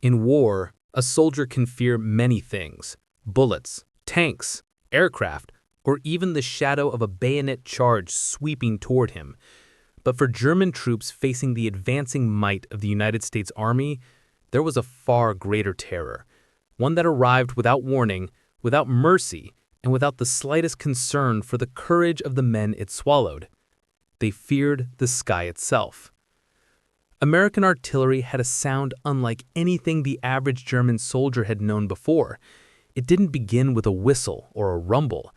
In war, a soldier can fear many things: bullets, tanks, aircraft, or even the shadow of a bayonet charge sweeping toward him. But for German troops facing the advancing might of the United States Army, there was a far greater terror, one that arrived without warning, without mercy, and without the slightest concern for the courage of the men it swallowed. They feared the sky itself. American artillery had a sound unlike anything the average German soldier had known before. It didn't begin with a whistle or a rumble.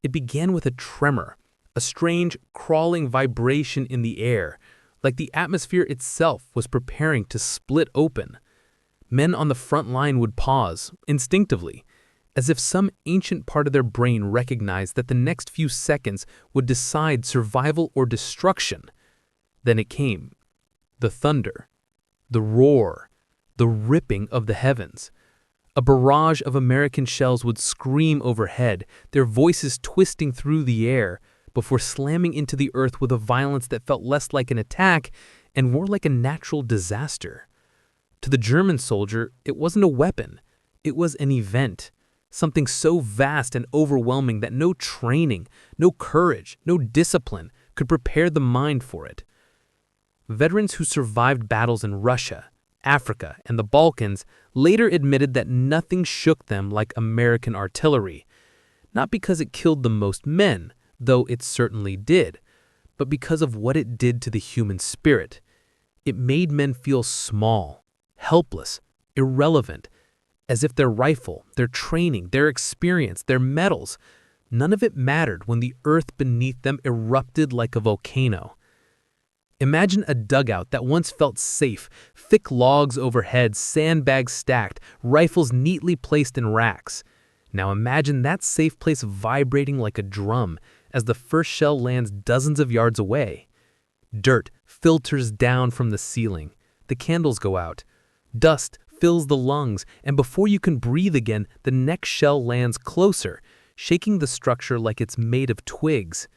It began with a tremor, a strange, crawling vibration in the air, like the atmosphere itself was preparing to split open. Men on the front line would pause, instinctively, as if some ancient part of their brain recognized that the next few seconds would decide survival or destruction. Then it came. The thunder, the roar, the ripping of the heavens. A barrage of American shells would scream overhead, their voices twisting through the air, before slamming into the earth with a violence that felt less like an attack and more like a natural disaster. To the German soldier, it wasn't a weapon. It was an event, something so vast and overwhelming that no training, no courage, no discipline could prepare the mind for it. Veterans who survived battles in Russia, Africa, and the Balkans later admitted that nothing shook them like American artillery, not because it killed the most men, though it certainly did, but because of what it did to the human spirit. It made men feel small, helpless, irrelevant, as if their rifle, their training, their experience, their medals, none of it mattered when the earth beneath them erupted like a volcano. Imagine a dugout that once felt safe, thick logs overhead, sandbags stacked, rifles neatly placed in racks. Now imagine that safe place vibrating like a drum as the first shell lands dozens of yards away. Dirt filters down from the ceiling. The candles go out. Dust fills the lungs, and before you can breathe again, the next shell lands closer, shaking the structure like it's made of twigs.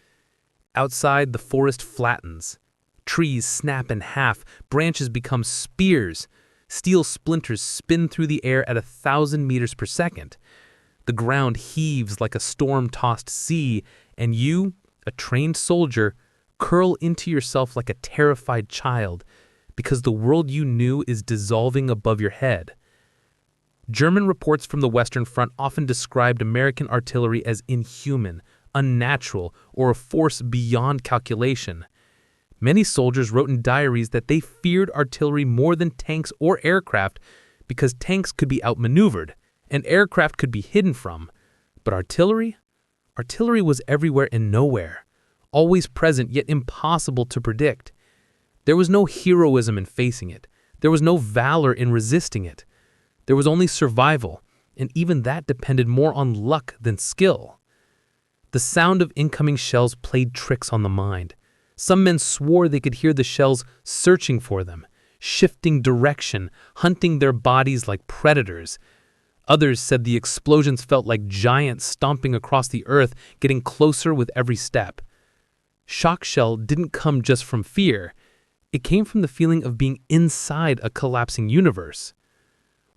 Outside, the forest flattens. Trees snap in half, branches become spears. Steel splinters spin through the air at 1,000 meters per second. The ground heaves like a storm-tossed sea, and you, a trained soldier, curl into yourself like a terrified child, because the world you knew is dissolving above your head. German reports from the Western Front often described American artillery as inhuman, unnatural, or a force beyond calculation. Many soldiers wrote in diaries that they feared artillery more than tanks or aircraft because tanks could be outmaneuvered and aircraft could be hidden from. But artillery? Artillery was everywhere and nowhere, always present yet impossible to predict. There was no heroism in facing it. There was no valor in resisting it. There was only survival, and even that depended more on luck than skill. The sound of incoming shells played tricks on the mind. Some men swore they could hear the shells searching for them, shifting direction, hunting their bodies like predators. Others said the explosions felt like giants stomping across the earth, getting closer with every step. Shock shell didn't come just from fear. It came from the feeling of being inside a collapsing universe.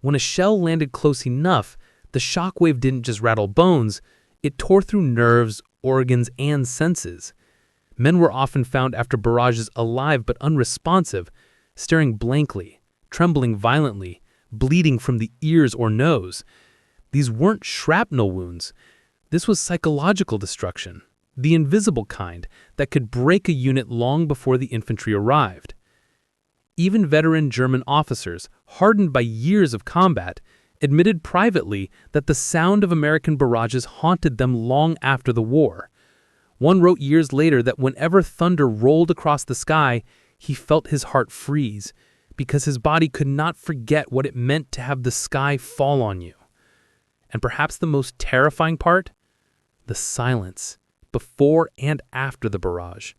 When a shell landed close enough, the shock wave didn't just rattle bones, it tore through nerves, organs, and senses. Men were often found after barrages alive but unresponsive, staring blankly, trembling violently, bleeding from the ears or nose. These weren't shrapnel wounds. This was psychological destruction, the invisible kind that could break a unit long before the infantry arrived. Even veteran German officers, hardened by years of combat, admitted privately that the sound of American barrages haunted them long after the war. One wrote years later that whenever thunder rolled across the sky, he felt his heart freeze, because his body could not forget what it meant to have the sky fall on you. And perhaps the most terrifying part? The silence, before and after the barrage.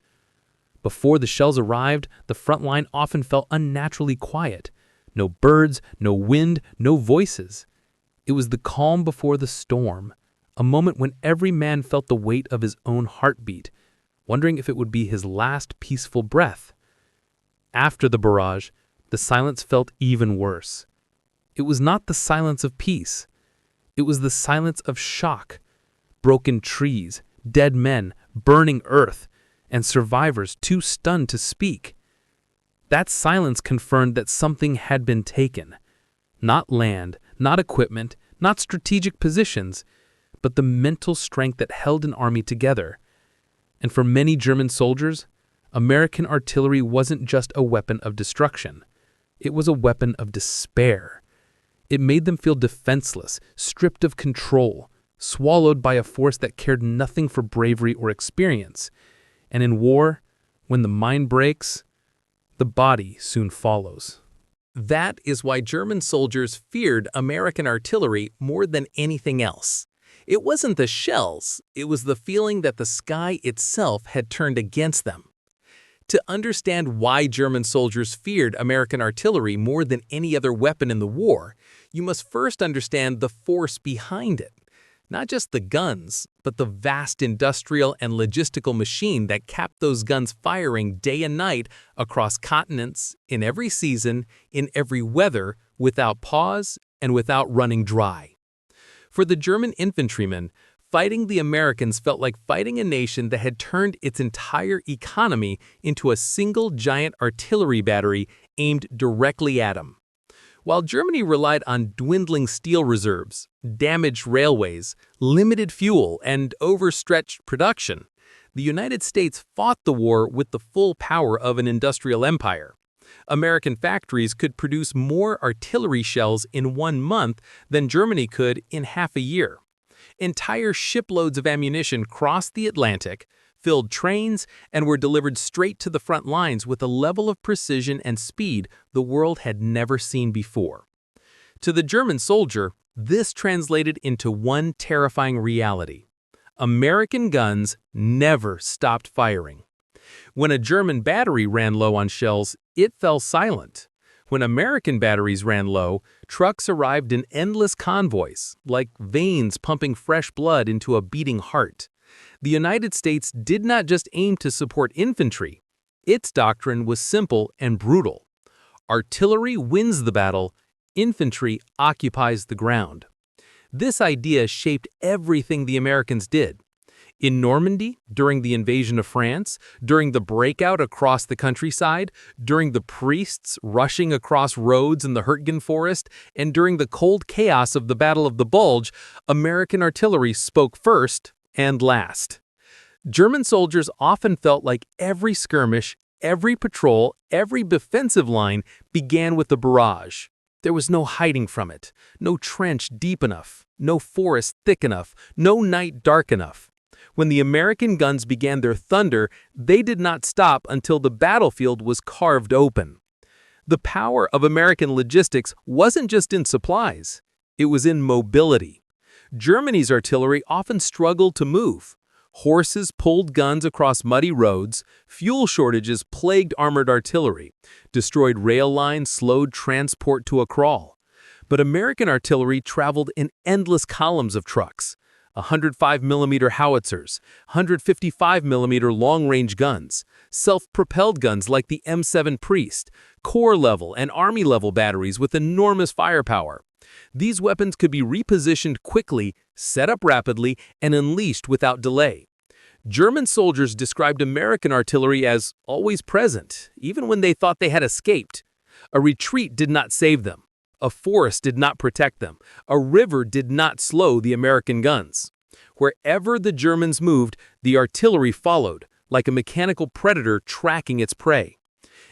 Before the shells arrived, the front line often felt unnaturally quiet. No birds, no wind, no voices. It was the calm before the storm, a moment when every man felt the weight of his own heartbeat, wondering if it would be his last peaceful breath. After the barrage, the silence felt even worse. It was not the silence of peace. It was the silence of shock. Broken trees, dead men, burning earth, and survivors too stunned to speak. That silence confirmed that something had been taken. Not land, not equipment, not strategic positions, but the mental strength that held an army together. And for many German soldiers, American artillery wasn't just a weapon of destruction. It was a weapon of despair. It made them feel defenseless, stripped of control, swallowed by a force that cared nothing for bravery or experience. And in war, when the mind breaks, the body soon follows. That is why German soldiers feared American artillery more than anything else. It wasn't the shells, it was the feeling that the sky itself had turned against them. To understand why German soldiers feared American artillery more than any other weapon in the war, you must first understand the force behind it. Not just the guns, but the vast industrial and logistical machine that kept those guns firing day and night across continents, in every season, in every weather, without pause and without running dry. For the German infantrymen, fighting the Americans felt like fighting a nation that had turned its entire economy into a single giant artillery battery aimed directly at them. While Germany relied on dwindling steel reserves, damaged railways, limited fuel, and overstretched production, the United States fought the war with the full power of an industrial empire. American factories could produce more artillery shells in 1 month than Germany could in half a year. Entire shiploads of ammunition crossed the Atlantic, filled trains, and were delivered straight to the front lines with a level of precision and speed the world had never seen before. To the German soldier, this translated into one terrifying reality. American guns never stopped firing. When a German battery ran low on shells, it fell silent. When American batteries ran low, trucks arrived in endless convoys, like veins pumping fresh blood into a beating heart. The United States did not just aim to support infantry. Its doctrine was simple and brutal. Artillery wins the battle, infantry occupies the ground. This idea shaped everything the Americans did. In Normandy, during the invasion of France, during the breakout across the countryside, during the priests rushing across roads in the Hürtgen forest, and during the cold chaos of the Battle of the Bulge, American artillery spoke first and last. German soldiers often felt like every skirmish, every patrol, every defensive line began with a barrage. There was no hiding from it, no trench deep enough, no forest thick enough, no night dark enough. When the American guns began their thunder, they did not stop until the battlefield was carved open. The power of American logistics wasn't just in supplies, it was in mobility. Germany's artillery often struggled to move. Horses pulled guns across muddy roads, fuel shortages plagued armored artillery, destroyed rail lines slowed transport to a crawl. But American artillery traveled in endless columns of trucks. 105mm howitzers, 155mm long-range guns, self-propelled guns like the M7 Priest, Corps-level and Army-level batteries with enormous firepower. These weapons could be repositioned quickly, set up rapidly, and unleashed without delay. German soldiers described American artillery as always present, even when they thought they had escaped. A retreat did not save them. A forest did not protect them. A river did not slow the American guns. Wherever the Germans moved, the artillery followed, like a mechanical predator tracking its prey.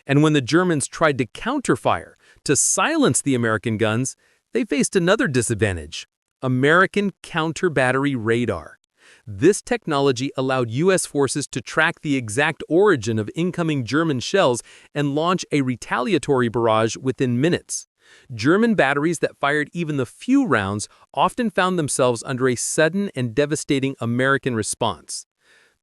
And when the Germans tried to counterfire, to silence the American guns, they faced another disadvantage: American counter-battery radar. This technology allowed U.S. forces to track the exact origin of incoming German shells and launch a retaliatory barrage within minutes. German batteries that fired even the few rounds often found themselves under a sudden and devastating American response.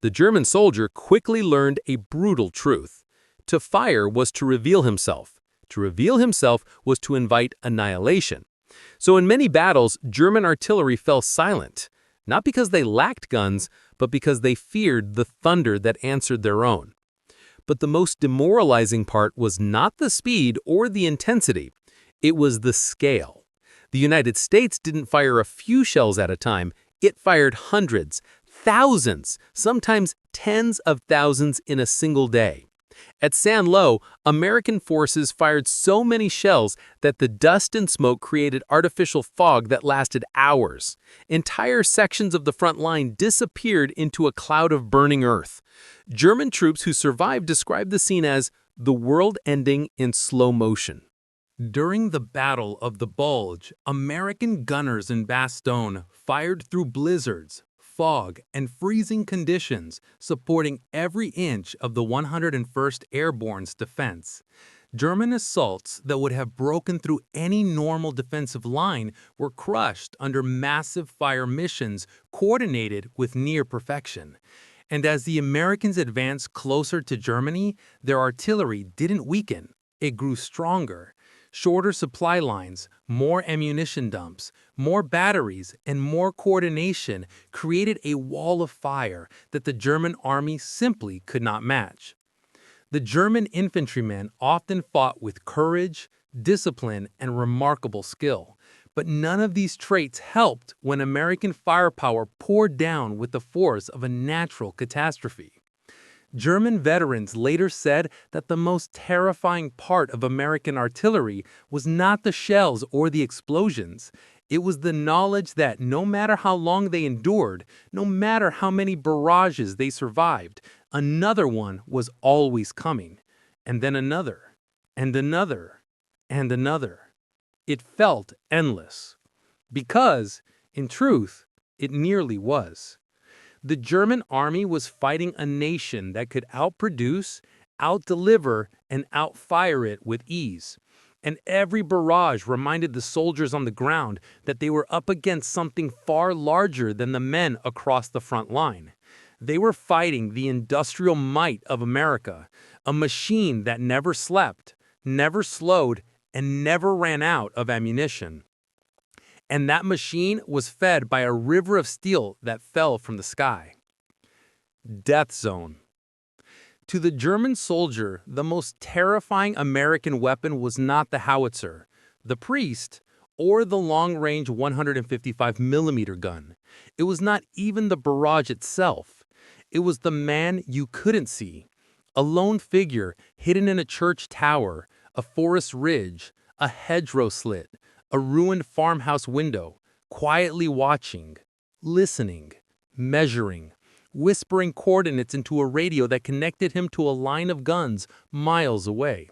The German soldier quickly learned a brutal truth. To fire was to reveal himself. To reveal himself was to invite annihilation. So in many battles, German artillery fell silent, not because they lacked guns, but because they feared the thunder that answered their own. But the most demoralizing part was not the speed or the intensity. It was the scale. The United States didn't fire a few shells at a time, it fired hundreds, thousands, sometimes tens of thousands in a single day. At San Lo, American forces fired so many shells that the dust and smoke created artificial fog that lasted hours. Entire sections of the front line disappeared into a cloud of burning earth. German troops who survived described the scene as the world ending in slow motion. During the Battle of the Bulge, American gunners in Bastogne fired through blizzards, fog, and freezing conditions, supporting every inch of the 101st Airborne's defense. German assaults that would have broken through any normal defensive line were crushed under massive fire missions coordinated with near perfection. And as the Americans advanced closer to Germany, their artillery didn't weaken, it grew stronger. Shorter supply lines, more ammunition dumps, more batteries, and more coordination created a wall of fire that the German army simply could not match. The German infantrymen often fought with courage, discipline, and remarkable skill, but none of these traits helped when American firepower poured down with the force of a natural catastrophe. German veterans later said that the most terrifying part of American artillery was not the shells or the explosions. It was the knowledge that no matter how long they endured, no matter how many barrages they survived, another one was always coming. And then another, and another, and another. It felt endless. Because, in truth, it nearly was. The German army was fighting a nation that could outproduce, outdeliver, and outfire it with ease. And every barrage reminded the soldiers on the ground that they were up against something far larger than the men across the front line. They were fighting the industrial might of America, a machine that never slept, never slowed, and never ran out of ammunition. And that machine was fed by a river of steel that fell from the sky. Death zone. To the German soldier, the most terrifying American weapon was not the howitzer, the priest, or the long-range 155mm gun. It was not even the barrage itself. It was the man you couldn't see, a lone figure hidden in a church tower, a forest ridge, a hedgerow slit, a ruined farmhouse window, quietly watching, listening, measuring, whispering coordinates into a radio that connected him to a line of guns miles away.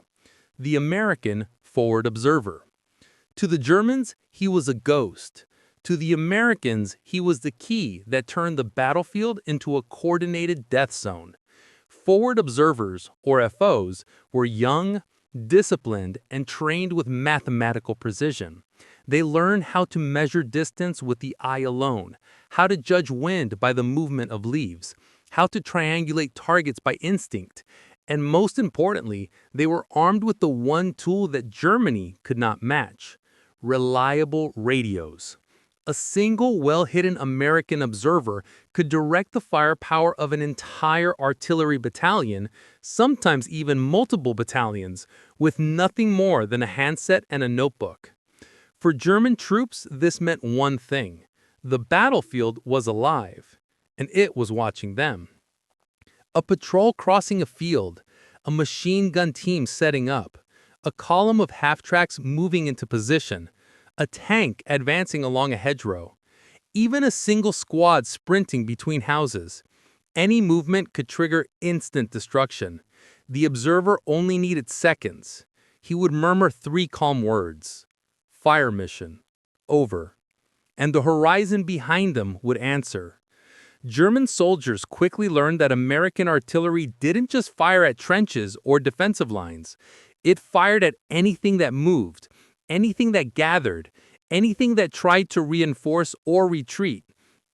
The American forward observer. To the Germans, he was a ghost. To the Americans, he was the key that turned the battlefield into a coordinated death zone. Forward observers, or FOs, were young, disciplined, and trained with mathematical precision. They learned how to measure distance with the eye alone, how to judge wind by the movement of leaves, how to triangulate targets by instinct, and most importantly, they were armed with the one tool that Germany could not match: reliable radios. A single well-hidden American observer could direct the firepower of an entire artillery battalion, sometimes even multiple battalions, with nothing more than a handset and a notebook. For German troops, this meant one thing: the battlefield was alive, and it was watching them. A patrol crossing a field, a machine gun team setting up, a column of half-tracks moving into position, a tank advancing along a hedgerow, even a single squad sprinting between houses. Any movement could trigger instant destruction. The observer only needed seconds. He would murmur 3 calm words: "Fire mission. Over." And the horizon behind them would answer. German soldiers quickly learned that American artillery didn't just fire at trenches or defensive lines. It fired at anything that moved, anything that gathered, anything that tried to reinforce or retreat,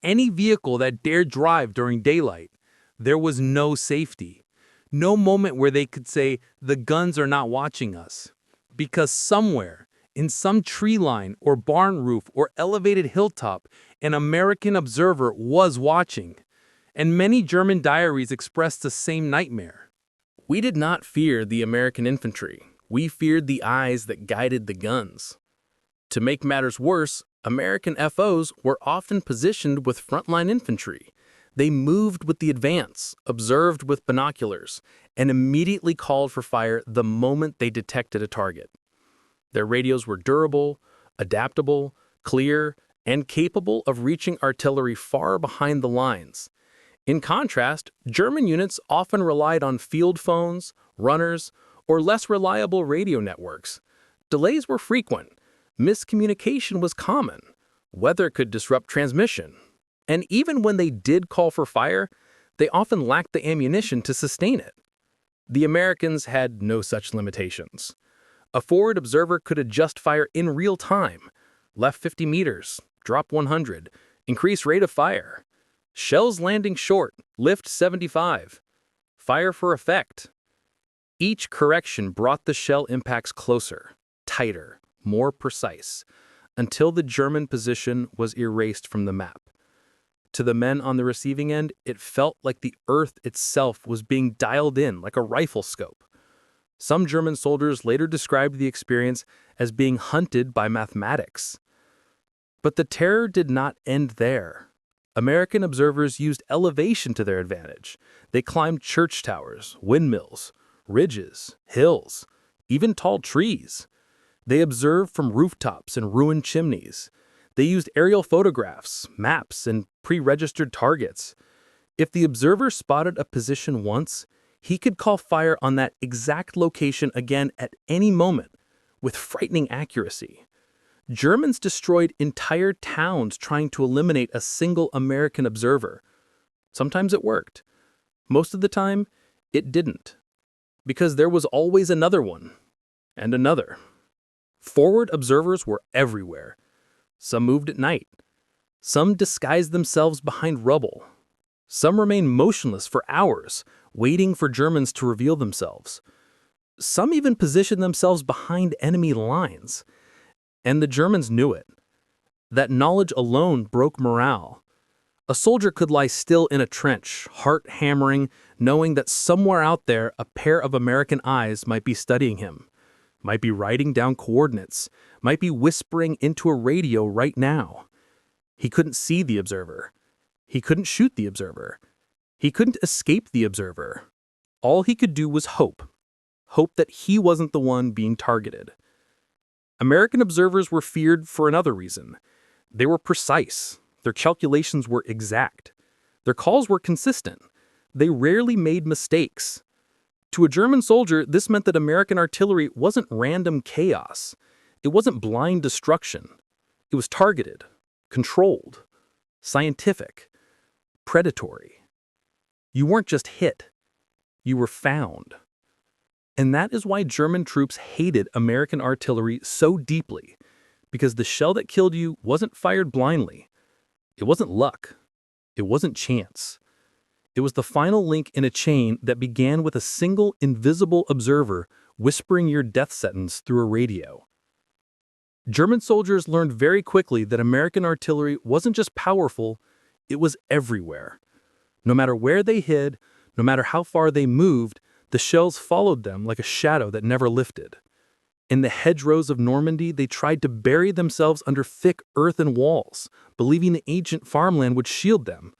any vehicle that dared drive during daylight. There was no safety, no moment where they could say, "The guns are not watching us." Because somewhere, in some tree line or barn roof or elevated hilltop, an American observer was watching. And many German diaries expressed the same nightmare. "We did not fear the American infantry. We feared the eyes that guided the guns." To make matters worse, American FOs were often positioned with frontline infantry. They moved with the advance, observed with binoculars, and immediately called for fire the moment they detected a target. Their radios were durable, adaptable, clear, and capable of reaching artillery far behind the lines. In contrast, German units often relied on field phones, runners, or less reliable radio networks. Delays were frequent, miscommunication was common, weather could disrupt transmission, and even when they did call for fire, they often lacked the ammunition to sustain it. The Americans had no such limitations. A forward observer could adjust fire in real time, left 50 meters, drop 100, increase rate of fire. Shells landing short, lift 75. Fire for effect. Each correction brought the shell impacts closer, tighter, more precise, until the German position was erased from the map. To the men on the receiving end, it felt like the earth itself was being dialed in like a rifle scope. Some German soldiers later described the experience as being hunted by mathematics. But the terror did not end there. American observers used elevation to their advantage. They climbed church towers, windmills, ridges, hills, even tall trees. They observed from rooftops and ruined chimneys. They used aerial photographs, maps, and pre-registered targets. If the observer spotted a position once, he could call fire on that exact location again at any moment, with frightening accuracy. Germans destroyed entire towns trying to eliminate a single American observer. Sometimes it worked. Most of the time, it didn't. Because there was always another one, and another. Forward observers were everywhere. Some moved at night. Some disguised themselves behind rubble. Some remained motionless for hours, waiting for Germans to reveal themselves. Some even positioned themselves behind enemy lines. And the Germans knew it. That knowledge alone broke morale. A soldier could lie still in a trench, heart hammering, knowing that somewhere out there a pair of American eyes might be studying him, might be writing down coordinates, might be whispering into a radio right now. He couldn't see the observer. He couldn't shoot the observer. He couldn't escape the observer. All he could do was hope. Hope that he wasn't the one being targeted. American observers were feared for another reason. They were precise. Their calculations were exact. Their calls were consistent. They rarely made mistakes. To a German soldier, this meant that American artillery wasn't random chaos. It wasn't blind destruction. It was targeted, controlled, scientific, predatory. You weren't just hit. You were found. And that is why German troops hated American artillery so deeply, because the shell that killed you wasn't fired blindly. It wasn't luck. It wasn't chance. It was the final link in a chain that began with a single invisible observer whispering your death sentence through a radio. German soldiers learned very quickly that American artillery wasn't just powerful, it was everywhere. No matter where they hid, no matter how far they moved, the shells followed them like a shadow that never lifted. In the hedgerows of Normandy, they tried to bury themselves under thick earthen walls, believing the ancient farmland would shield them.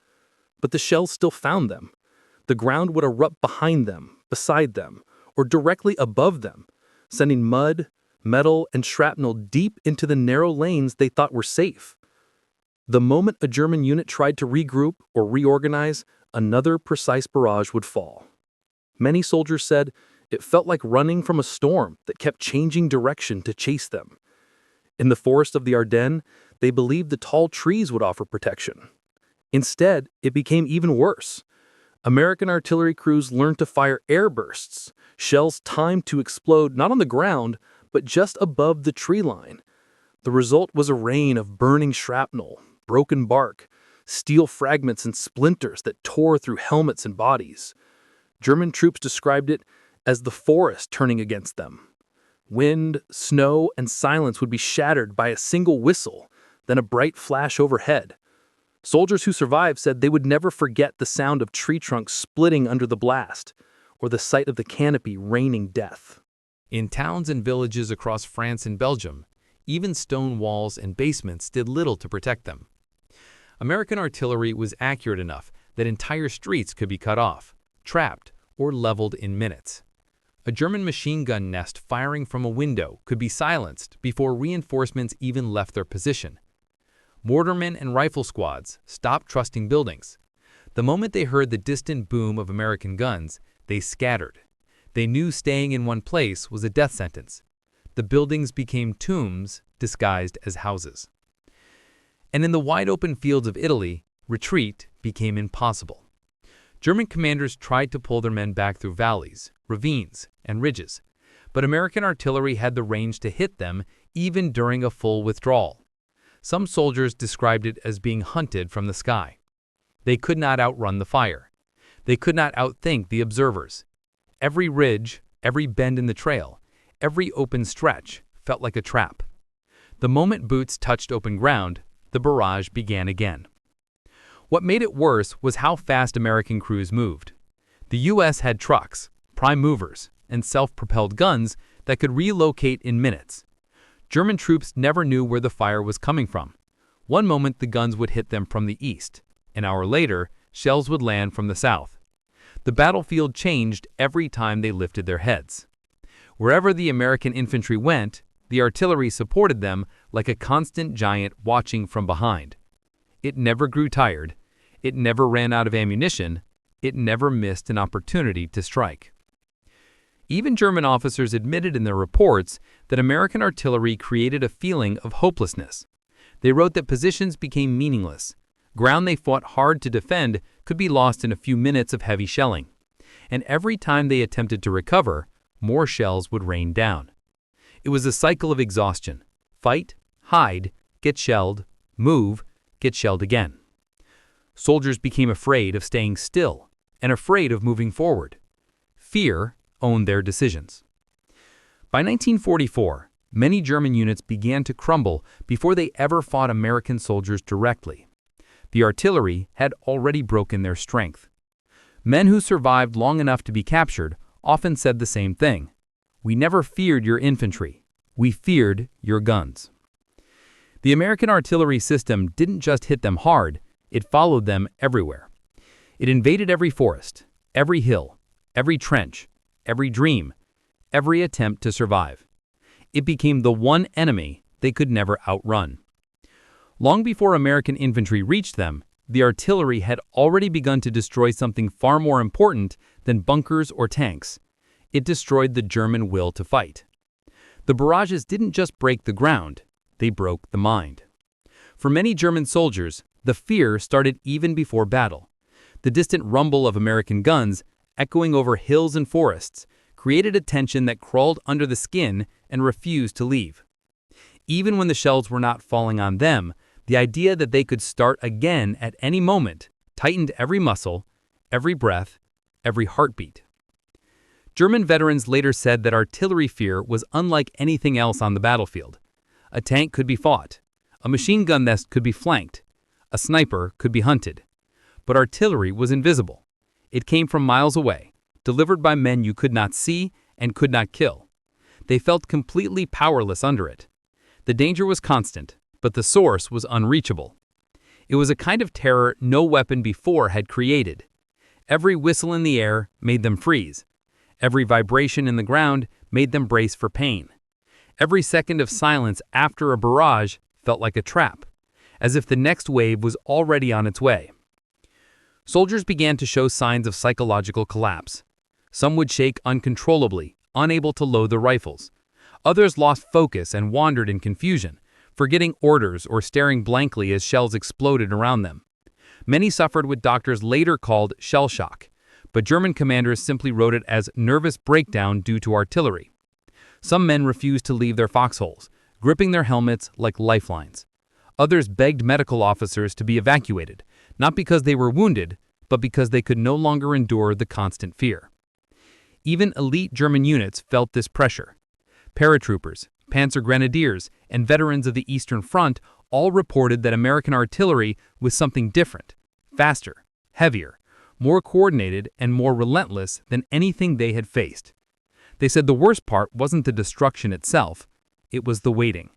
But the shells still found them. The ground would erupt behind them, beside them, or directly above them, sending mud, metal, and shrapnel deep into the narrow lanes they thought were safe. The moment a German unit tried to regroup or reorganize, another precise barrage would fall. Many soldiers said it felt like running from a storm that kept changing direction to chase them. In the forest of the Ardennes, they believed the tall trees would offer protection. Instead, it became even worse. American artillery crews learned to fire air bursts, shells timed to explode not on the ground, but just above the tree line. The result was a rain of burning shrapnel, broken bark, steel fragments and splinters that tore through helmets and bodies. German troops described it as the forest turning against them. Wind, snow, and silence would be shattered by a single whistle, then a bright flash overhead. Soldiers who survived said they would never forget the sound of tree trunks splitting under the blast, or the sight of the canopy raining death. In towns and villages across France and Belgium, Even stone walls and basements did little to protect them. American artillery was accurate enough that entire streets could be cut off, trapped, or leveled in minutes. A German machine gun nest firing from a window could be silenced before reinforcements even left their position. Mortarmen and rifle squads stopped trusting buildings. The moment they heard the distant boom of American guns, they scattered. They knew staying in one place was a death sentence. The buildings became tombs disguised as houses. And in the wide-open fields of Italy, retreat became impossible. German commanders tried to pull their men back through valleys, ravines, and ridges, but American artillery had the range to hit them even during a full withdrawal. Some soldiers described it as being hunted from the sky. They could not outrun the fire. They could not outthink the observers. Every ridge, every bend in the trail, every open stretch felt like a trap. The moment boots touched open ground, the barrage began again. What made it worse was how fast American crews moved. The U.S. had trucks, prime movers, and self-propelled guns that could relocate in minutes. German troops never knew where the fire was coming from. One moment the guns would hit them from the east. An hour later, shells would land from the south. The battlefield changed every time they lifted their heads. Wherever the American infantry went, the artillery supported them like a constant giant watching from behind. It never grew tired. It never ran out of ammunition. It never missed an opportunity to strike. Even German officers admitted in their reports that American artillery created a feeling of hopelessness. They wrote that positions became meaningless. Ground they fought hard to defend could be lost in a few minutes of heavy shelling. And every time they attempted to recover, more shells would rain down. It was a cycle of exhaustion. Fight, hide, get shelled, move, get shelled again. Soldiers became afraid of staying still and afraid of moving forward. Fear owned their decisions. By 1944, many German units began to crumble before they ever fought American soldiers directly. The artillery had already broken their strength. Men who survived long enough to be captured often said the same thing. We never feared your infantry. We feared your guns. The American artillery system didn't just hit them hard, it followed them everywhere. It invaded every forest, every hill, every trench, every dream, every attempt to survive. It became the one enemy they could never outrun. Long before American infantry reached them, the artillery had already begun to destroy something far more important than bunkers or tanks. It destroyed the German will to fight. The barrages didn't just break the ground, they broke the mind. For many German soldiers, the fear started even before battle. The distant rumble of American guns, echoing over hills and forests, created a tension that crawled under the skin and refused to leave. Even when the shells were not falling on them, the idea that they could start again at any moment tightened every muscle, every breath, every heartbeat. German veterans later said that artillery fear was unlike anything else on the battlefield. A tank could be fought. A machine gun nest could be flanked. A sniper could be hunted. But artillery was invisible. It came from miles away, delivered by men you could not see and could not kill. They felt completely powerless under it. The danger was constant, but the source was unreachable. It was a kind of terror no weapon before had created. Every whistle in the air made them freeze. Every vibration in the ground made them brace for pain. Every second of silence after a barrage felt like a trap, as if the next wave was already on its way. Soldiers began to show signs of psychological collapse. Some would shake uncontrollably, unable to load their rifles. Others lost focus and wandered in confusion, forgetting orders or staring blankly as shells exploded around them. Many suffered what doctors later called shell shock, but German commanders simply wrote it as nervous breakdown due to artillery. Some men refused to leave their foxholes, gripping their helmets like lifelines. Others begged medical officers to be evacuated, not because they were wounded, but because they could no longer endure the constant fear. Even elite German units felt this pressure. Paratroopers, Panzer Grenadiers, and veterans of the Eastern Front all reported that American artillery was something different, faster, heavier, more coordinated, and more relentless than anything they had faced. They said the worst part wasn't the destruction itself, it was the waiting.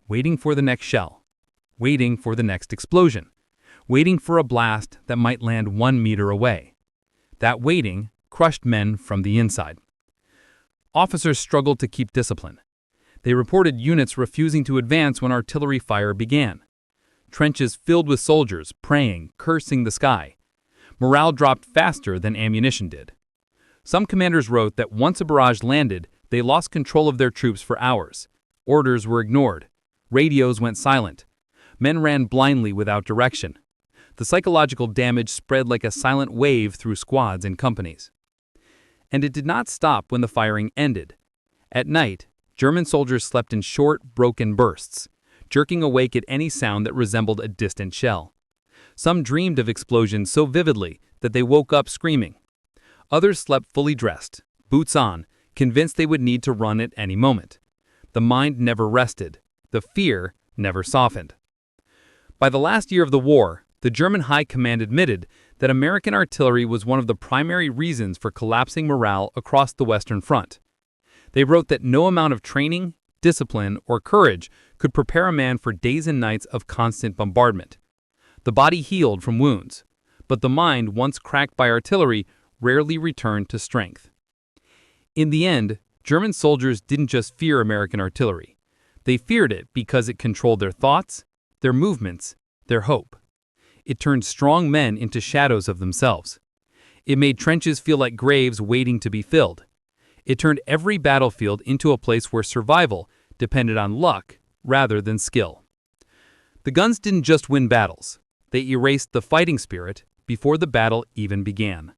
waiting for the next shell, waiting for the next explosion, waiting for a blast that might land 1 meter away. That waiting crushed men from the inside. Officers struggled to keep discipline. They reported units refusing to advance when artillery fire began. Trenches filled with soldiers, praying, cursing the sky. Morale dropped faster than ammunition did. Some commanders wrote that once a barrage landed, they lost control of their troops for hours. Orders were ignored. Radios went silent. Men ran blindly without direction. The psychological damage spread like a silent wave through squads and companies. And it did not stop when the firing ended. At night, German soldiers slept in short, broken bursts, jerking awake at any sound that resembled a distant shell. Some dreamed of explosions so vividly that they woke up screaming. Others slept fully dressed, boots on, convinced they would need to run at any moment. The mind never rested. The fear never softened. By the last year of the war, the German High Command admitted that American artillery was one of the primary reasons for collapsing morale across the Western Front. They wrote that no amount of training, discipline, or courage could prepare a man for days and nights of constant bombardment. The body healed from wounds, but the mind, once cracked by artillery, rarely returned to strength. In the end, German soldiers didn't just fear American artillery. They feared it because it controlled their thoughts, their movements, their hope. It turned strong men into shadows of themselves. It made trenches feel like graves waiting to be filled. It turned every battlefield into a place where survival depended on luck rather than skill. The guns didn't just win battles. They erased the fighting spirit before the battle even began.